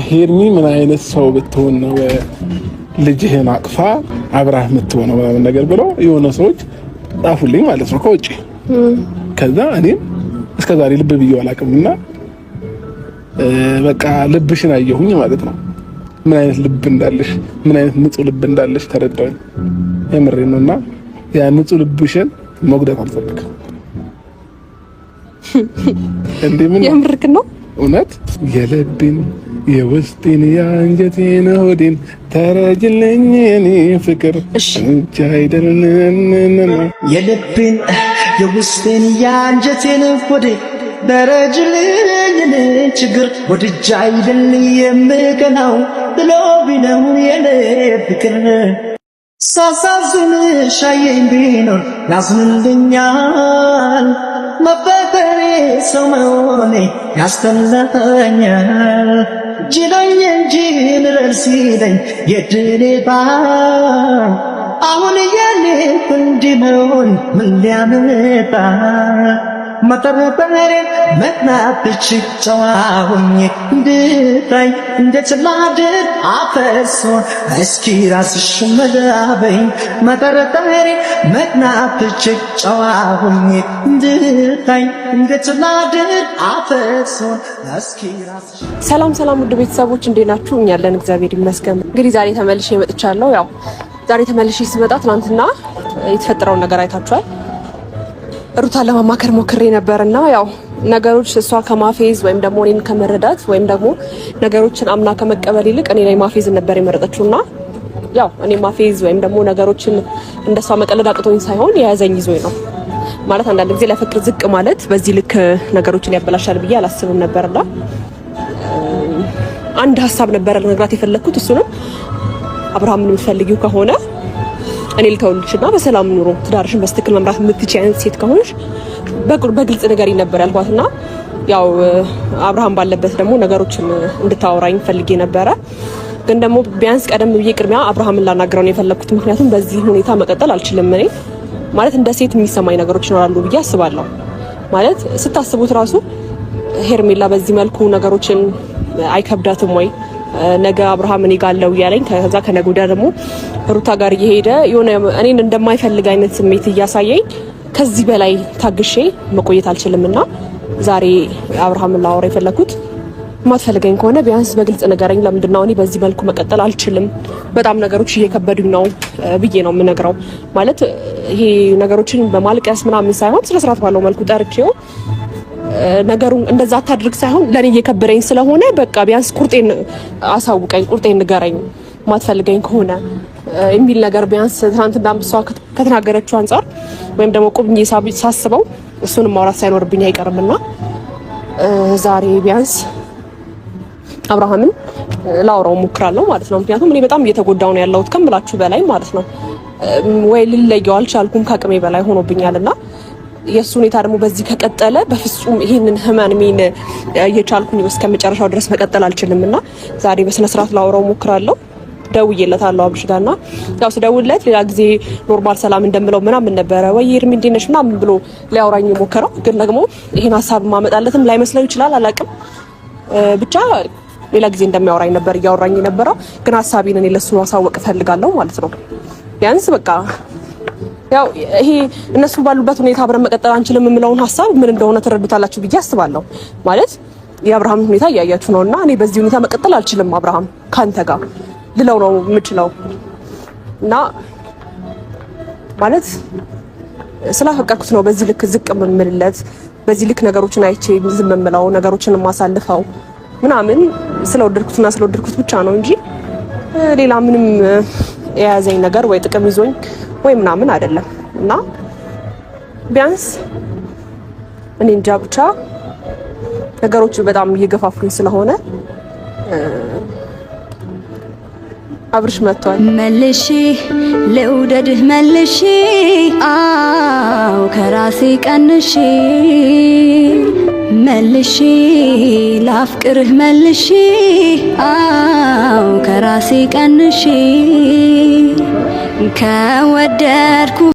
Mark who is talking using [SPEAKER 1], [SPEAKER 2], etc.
[SPEAKER 1] ሄርሚ ምን አይነት ሰው ብትሆን ነው ልጅህን አቅፋ አብራህ የምትሆነው ምናምን ነገር ብሎ የሆነ ሰዎች ጻፉልኝ ማለት ነው ከውጪ። ከዛ እኔም እስከዛሬ ልብ ብዬው አላውቅምና በቃ ልብሽን አየሁኝ ማለት ነው። ምን አይነት ልብ እንዳለሽ፣ ምን አይነት ንጹህ ልብ እንዳለሽ ተረዳሁኝ። የምሬን ነውና ያ ንጹህ ልብሽን መጉዳት አልፈልግም። እንዴ ምን
[SPEAKER 2] የምርክ ነው እውነት
[SPEAKER 1] የልቤን የውስጤን የአንጀቴን ሆዴን ተረጅልኝ የኔ ፍቅር እንጂ አይደለም
[SPEAKER 3] የልቤን የውስጤን የአንጀቴን ሆዴን ተረጅልኝ የኔ ችግር ወድጄ አይደል የምቀናው ብሎ ቢለው የኔ ፍቅር ሳሳዝንሽ አየኝ ቢኖር ያዝንልኛል መፈጠሬ ሰው መሆኔ ያስተላኛል ጅዳኝ እንጂ ልረር ሲለኝ የድኔ ባል አሁን የኔ እንዲመሆን ምን ሊያመጣ መጠረጠሬ መናፍች ጨዋሁኝ እንድታይ እንደችላድር አፈሶ እስኪ ራስሽ መዳበኝ መጠረጠሬ መናፍች ጨዋሁኝ እንድታይ እንደችላድር አፈሶ እስኪ ራስሽ።
[SPEAKER 2] ሰላም ውድ ቤተሰቦች እንዴት ናችሁ? እኛ ያለን እግዚአብሔር ይመስገን። እንግዲህ ዛሬ ተመልሼ መጥቻለሁ። ያው ዛሬ ተመልሼ ስመጣ ትናንትና የተፈጠረውን ነገር አይታችኋል። ሩታ ለማማከር ሞክሬ ነበርና ያው ነገሮች እሷ ከማፌዝ ወይም ደግሞ እኔን ከመረዳት ወይም ደግሞ ነገሮችን አምና ከመቀበል ይልቅ እኔ ላይ ማፌዝ ነበር የመረጠችውና ያው እኔ ማፌዝ ወይም ደግሞ ነገሮችን እንደሷ መቀለድ አቅቶኝ ሳይሆን የያዘኝ ይዞኝ ነው ማለት። አንዳንድ ጊዜ ለፍቅር ዝቅ ማለት በዚህ ልክ ነገሮችን ያበላሻል ብዬ አላስብም ነበርና አንድ ሀሳብ ነበር ለነግራት የፈለኩት። እሱንም አብርሃምን የምትፈልጊው ከሆነ እኔ ልተውልሽና በሰላም ኑሮ ትዳርሽን በስትክክል መምራት የምትችይ አይነት ሴት ከሆነሽ በግልጽ ነገር ነበር ያልኳትና ያው አብርሃም ባለበት ደግሞ ነገሮችን እንድታወራኝ ፈልጌ ነበረ። ግን ደግሞ ቢያንስ ቀደም ብዬ ቅድሚያ አብርሃምን ላናግረው ነው የፈለኩት። ምክንያቱም በዚህ ሁኔታ መቀጠል አልችልም። እኔ ማለት እንደ ሴት የሚሰማኝ ነገሮች ይኖራሉ ብዬ አስባለሁ። ማለት ስታስቡት ራሱ ሄርሜላ በዚህ መልኩ ነገሮችን አይከብዳትም ወይ? ነገ አብርሃም እኔ ጋር አለው እያለኝ ከዛ ከነገ ወዲያ ደግሞ ሩታ ጋር እየሄደ የሆነ እኔን እንደማይፈልግ አይነት ስሜት እያሳየኝ ከዚህ በላይ ታግሼ መቆየት አልችልምና ዛሬ አብርሃምን ላወራ የፈለኩት ማትፈልገኝ ከሆነ ቢያንስ በግልጽ ነገረኝ። ለምንድነው እኔ በዚህ መልኩ መቀጠል አልችልም፣ በጣም ነገሮች እየከበዱኝ ነው ብዬ ነው የምነግረው። ማለት ይሄ ነገሮችን በማልቀስ ምናምን ሳይሆን ስለ ስርዓት ባለው መልኩ ጠርቼው ነገሩን እንደዛ አታድርግ ሳይሆን ለኔ እየከበረኝ ስለሆነ በቃ ቢያንስ ቁርጤን አሳውቀኝ፣ ቁርጤን ንገረኝ ማትፈልገኝ ከሆነ የሚል ነገር ቢያንስ ትናንትና አንብሷ ከተናገረችው አንፃር ወይም ደግሞ ቁብኝ ሳስበው እሱንም ማውራት ሳይኖርብኝ አይቀርምና ዛሬ ቢያንስ አብርሃምን ላውራው ሞክራለሁ ማለት ነው። ምክንያቱም እኔ በጣም እየተጎዳው ነው ያለሁት ከምላችሁ በላይ ማለት ነው። ወይ ልለየው አልቻልኩም፣ ከአቅሜ በላይ ሆኖብኛልና የሱ ሁኔታ ደግሞ በዚህ ከቀጠለ በፍጹም ይሄንን ህመሜን እየቻልኩኝ እስከመጨረሻው ድረስ መቀጠል አልችልምና ዛሬ በስነ ስርዓት ላውራው ሞክራለሁ። ደውዬለታለሁ አብርሽ ጋርና ያው ስደውልለት ሌላ ጊዜ ኖርማል ሰላም እንደምለው ምናምን ነበረ ወይ ሄርሚ እንዴት ነሽ ምናምን ብሎ ሊያወራኝ ሞከረው። ግን ደግሞ ይሄን ሀሳብ ማመጣለትም ላይመስለው ይችላል፣ አላውቅም። ብቻ ሌላ ጊዜ እንደሚያወራኝ ነበር እያወራኝ የነበረው። ግን ሀሳቤን እኔ ለሱ ማሳወቅ እፈልጋለሁ ማለት ነው። ቢያንስ በቃ ያው ይሄ እነሱ ባሉበት ሁኔታ አብረን መቀጠል አንችልም የምለውን ሀሳብ ምን እንደሆነ ተረዱታላችሁ ብዬ አስባለሁ። ማለት የአብርሃም ሁኔታ እያያችሁ ነውና እኔ በዚህ ሁኔታ መቀጠል አልችልም አብርሃም ካንተ ጋር ልለው ነው የምችለው እና ማለት ስላፈቀርኩት ነው በዚህ ልክ ዝቅ የምልለት፣ በዚህ ልክ ነገሮችን አይቼ ዝም የምለው፣ ነገሮችን የማሳልፈው ምናምን ስለወደድኩት ብቻ ነው እንጂ ሌላ ምንም የያዘኝ ነገር ወይ ጥቅም ይዞኝ ወይ ምናምን አይደለም። እና ቢያንስ እኔ እንጃ ብቻ ነገሮች በጣም እየገፋፉኝ ስለሆነ አብርሽ መጥቷል።
[SPEAKER 4] መልሺ ልውደድህ መልሺ አው ከራሴ ቀንሺ መልሺ ላፍቅርህ መልሺ አው ከራሴ ቀንሺ ከወደድኩ